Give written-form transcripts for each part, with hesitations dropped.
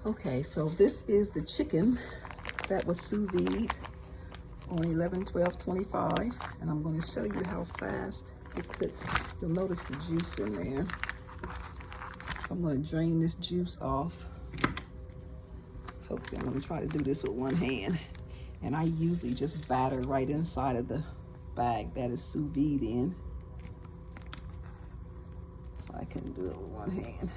Okay, so this is the chicken that was sous vide on 11/12/25, and I'm going to show you how fast it cooks. You'll notice the juice in there. So I'm going to drain this juice off. Hopefully I'm going to try to do this with one hand. And I usually just batter right inside of the bag that is sous vide in. If I can do it with one hand.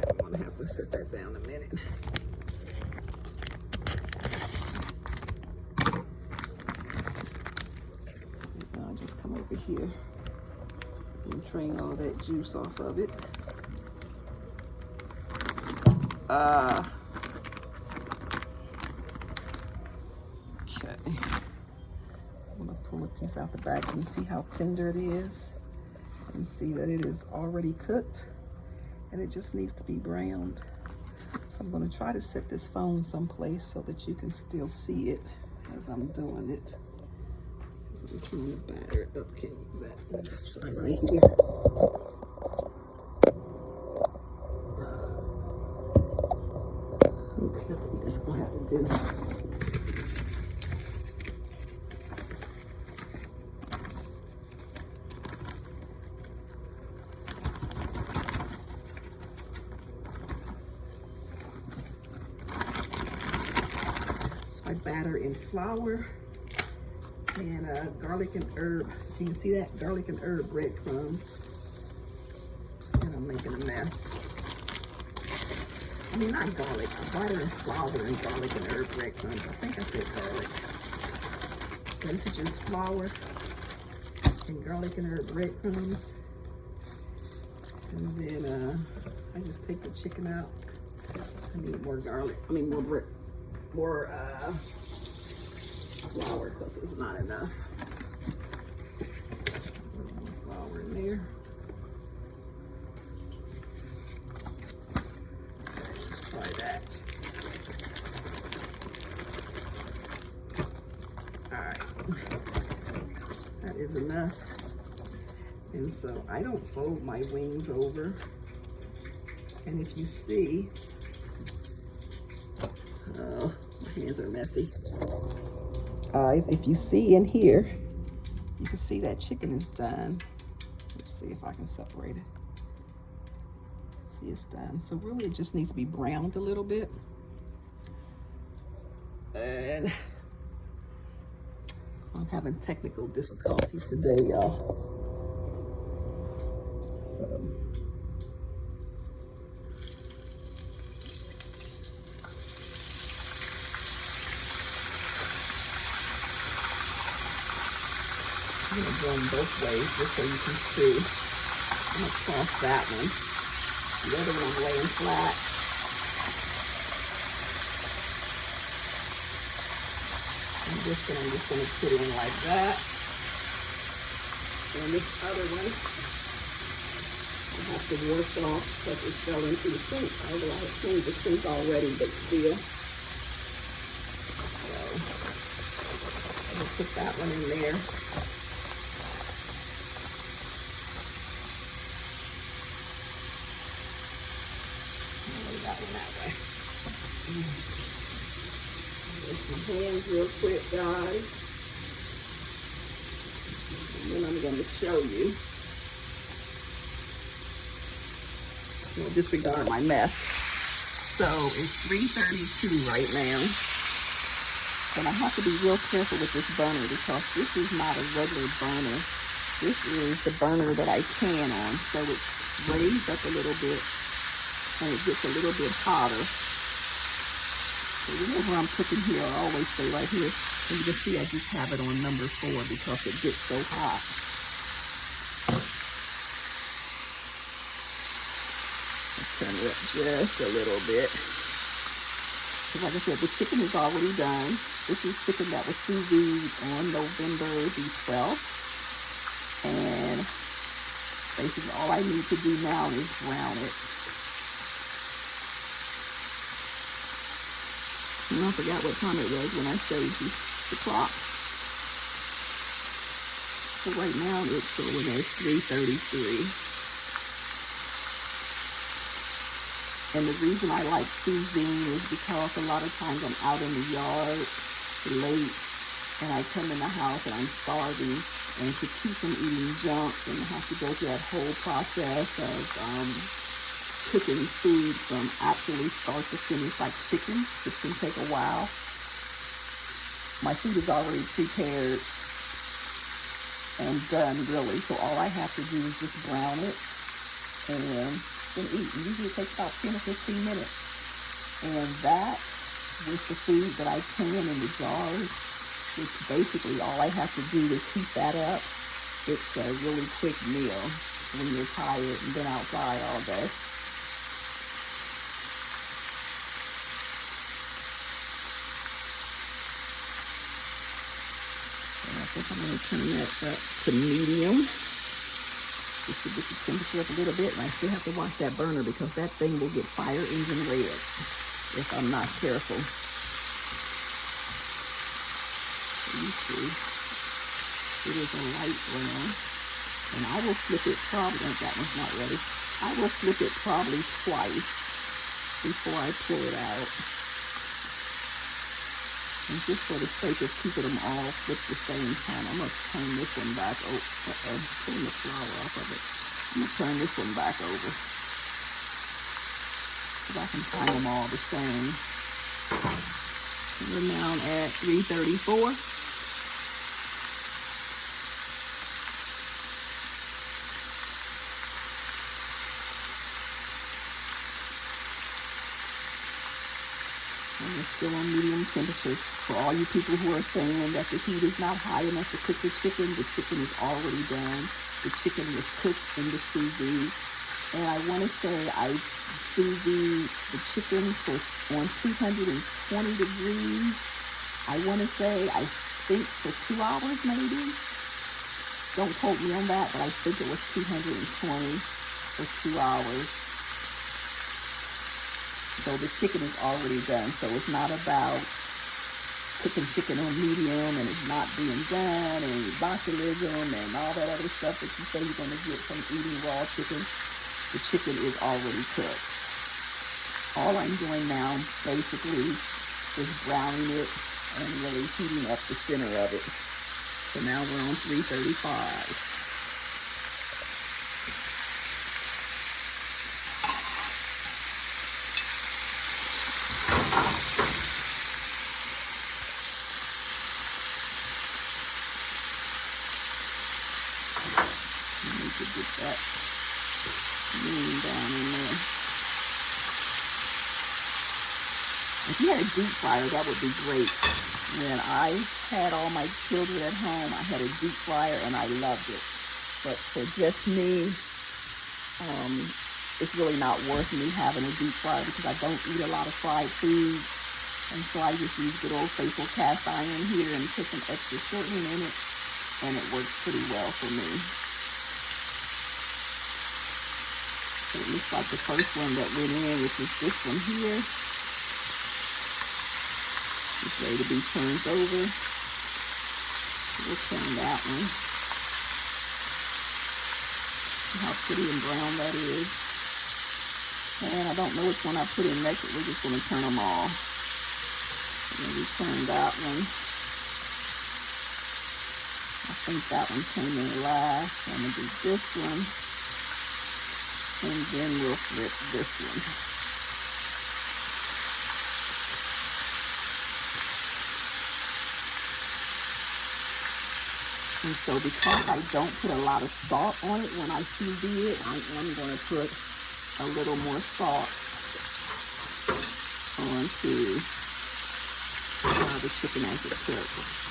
I'm going to have to set that down a minute. And I'll just come over here and drain all that juice off of it. Okay. I'm going to pull a piece out the bag. You can see how tender it is. You can see that it is already cooked and it just needs to be browned. So I'm going to try to set this phone someplace so that you can still see it as I'm doing it. So I'm trying to batter it up. Can't use that. Let's try right here. Okay, I think that's going to have to do. I batter in flour and garlic and herb. You can see that garlic and herb breadcrumbs. And I'm making a mess. I mean, not garlic. I batter in flour and garlic and herb breadcrumbs. I think I said garlic. But this is just flour and garlic and herb breadcrumbs. And then I just take the chicken out. I need more garlic. I mean, more flour because it's not enough. A little more flour in there. Let's try that. All right, that is enough. And so I don't fold my wings over. And if you see, oh, my hands are messy. If you see in here, you can see that chicken is done. Let's see if I can separate it. See, it's done. So really it just needs to be browned a little bit. And I'm having technical difficulties today, y'all. So I'm going to go them both ways just so you can see. I'm going to cross that one. The other one laying flat. And this one I'm just going to put in like that. And this other one I have to wash off because it fell into the sink. Although I had cleaned the sink already, but still. So I'm going to put that one in there. That one that way. Wash my hands real quick, guys. And then I'm going to show you. I'll disregard my mess. So it's 3:32 right now. And I have to be real careful with this burner because this is not a regular burner. This is the burner that I can on. So it's raised up a little bit. And it gets a little bit hotter. So whenever I'm cooking here, I always say right here, and you can see I just have it on number 4 because it gets so hot. I'll turn it up just a little bit. So like I said, the chicken is already done. This is chicken that was sous vide on November the 12th. And basically all I need to do now is brown it. And I forgot what time it was when I showed you the clock. So right now it's showing as 3:33. And the reason I like Sous Vide is because a lot of times I'm out in the yard late and I come in the house and I'm starving, and to keep from eating junk and have to go through that whole process of cooking food from actually start to finish, like chicken, which can take a while. My food is already prepared and done, really, so all I have to do is just brown it and then eat. And usually it takes about 10 or 15 minutes. And that, with the food that I can in the jars, which basically all I have to do is heat that up. It's a really quick meal when you're tired and been outside all day. And I think I'm going to turn that up to medium, just to get the temperature up a little bit. And I still have to watch that burner because that thing will get fire engine red if I'm not careful. You see, it is a light brown, and I will flip it probably, that one's not ready. I will flip it probably twice before I pull it out. And just for the sake of keeping them all flipped the same time, I'm going to turn this one back over. Pulling the flour off of it. I'm going to turn this one back over, so I can find them all the same. And we're now at 3:34. And we're still on medium temperature. For all you people who are saying that the heat is not high enough to cook the chicken is already done. The chicken was cooked in the sous vide. And I want to say I sous vide the chicken on 220 degrees. I want to say, I think for 2 hours maybe. Don't quote me on that, but I think it was 220 for 2 hours. So the chicken is already done. So it's not about cooking chicken on medium and it's not being done and botulism and all that other stuff that you say you're going to get from eating raw chicken. The chicken is already cooked. All I'm doing now basically is browning it and really heating up the center of it. So now we're on 335. To get that lean down in there. If you had a deep fryer, that would be great. When I had all my children at home, I had a deep fryer and I loved it. But for just me, it's really not worth me having a deep fryer because I don't eat a lot of fried food. And so I just use good old faithful cast iron here and put some extra shortening in it, and it works pretty well for me. So it looks like the first one that went in, which is this one here, is ready to be turned over. We'll turn that one. See how pretty and brown that is. And I don't know which one I put in next, but we're just going to turn them all. And then we turn that one. I think that one came in last. I'm going to do this one. And then we'll flip this one. And so because I don't put a lot of salt on it when I sous vide it, I am going to put a little more salt onto the chicken as it cooks.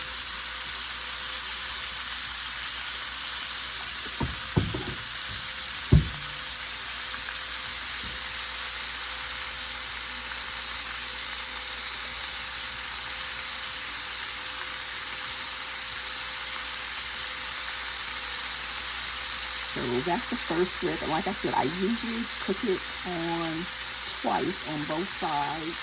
So that's the first flip, and like I said, I usually cook it on twice on both sides.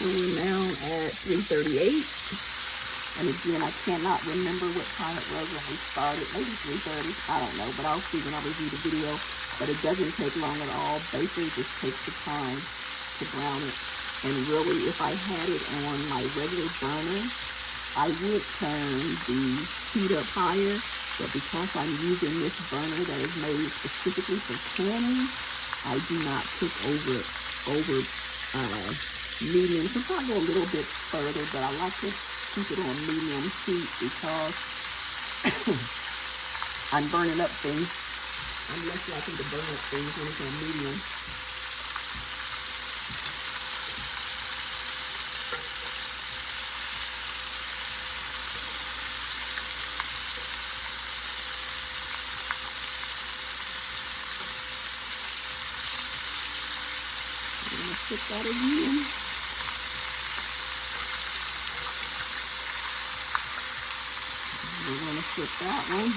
And we're now at 3:38. And again, I cannot remember what time it was when we started. Maybe 3:30. I don't know, but I'll see when I review the video. But it doesn't take long at all. Basically, it just takes the time to brown it. And really, if I had it on my regular burner, I would turn the heat up higher. But because I'm using this burner that is made specifically for canning, I do not cook over medium. Sometimes I go a little bit further, but I like to keep it on medium heat because I'm burning up things. I'm less likely to burn up things when it's on medium. I'm going to put that again. We're going to flip that one.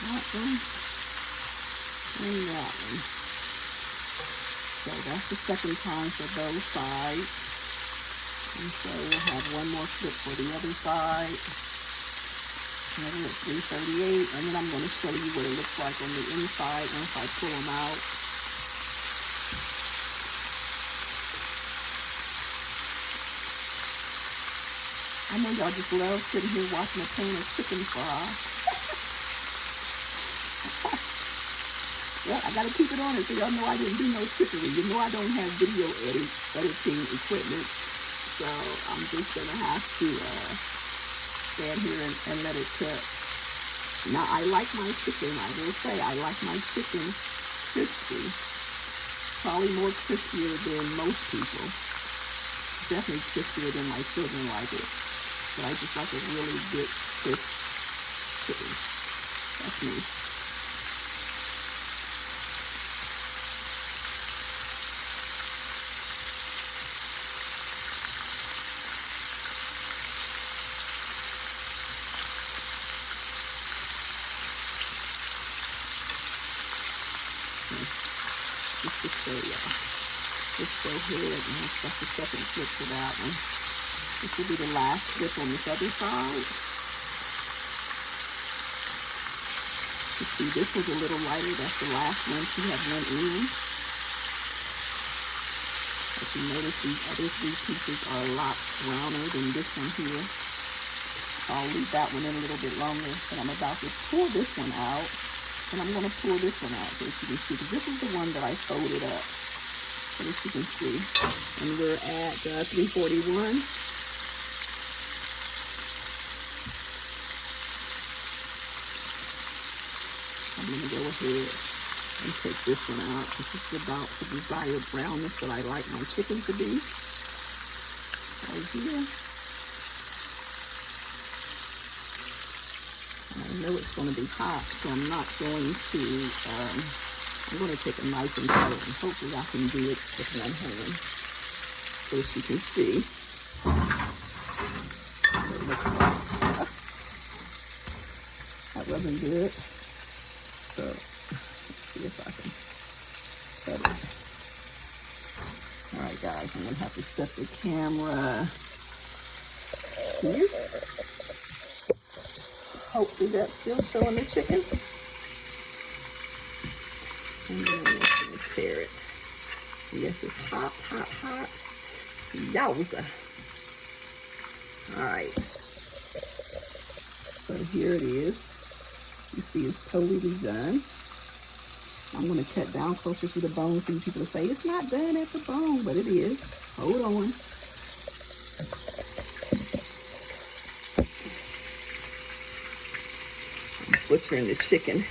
That one. And that one. So that's the second time for both sides. And so we'll have one more flip for the other side. And we're at 3:38. And then I'm going to show you what it looks like on the inside once I pull them out. I know y'all just love sitting here watching a pan of chicken fry. Well, I gotta keep it on it so y'all know I didn't do no trickery. You know I don't have video editing equipment. So I'm just gonna have to stand here and let it cook. Now I like my chicken, I will say, I like my chicken crispy. Probably more crispier than most people. Definitely crispier than my children like it. But I just like a really good crisp chicken. That's me. Just to show y'all. Let's go ahead and that's the second flip for that one. This will be the last flip on this other side. You see, this was a little lighter. That's the last one. She had one in. If you notice, these other three pieces are a lot browner than this one here. I'll leave that one in a little bit longer. But I'm about to pull this one out. And I'm going to pull this one out so that you can see. Because this is the one that I folded up. So that you can see. And we're at 3:41. I'm going to go ahead and take this one out. This is about the desired brownness that I like my chicken to be. Right here. I know it's going to be hot, so I'm not going to, I'm going to take a knife and cut it, and hopefully I can do it with one hand. So as you can see, what it looks like. That wasn't good. So, let's see if I can cut it. Alright guys, I'm going to have to set the camera here. Hopefully that's still showing the chicken. And then I'm just going to tear it. Yes, it's hot, hot, hot. Yowza. Alright. So here it is. You see it's totally done. I'm going to cut down closer to the bone so people say it's not done at the bone, but it is. Hold on. I'm butchering the chicken.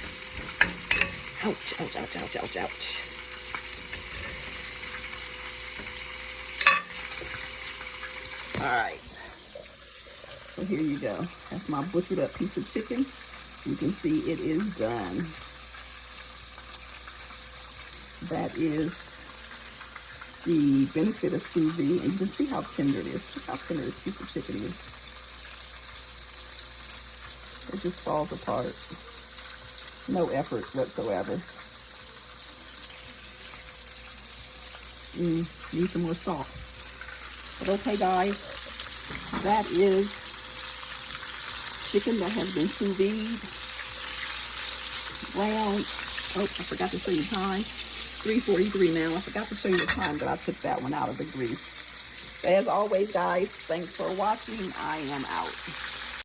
Ouch, ouch, ouch, ouch, ouch, ouch. All right. So here you go. That's my butchered up piece of chicken. You can see it is done. That is the benefit of sous vide, and you can see how tender it is. Look how tender this piece of chicken is. It just falls apart. No effort whatsoever. Need some more salt. But okay, guys, that is chicken that has been sous vide. Brown. Oh, I forgot to show you time. 3:43 now. I forgot to show you the time that I took that one out of the grease. As always, guys, thanks for watching. I am out.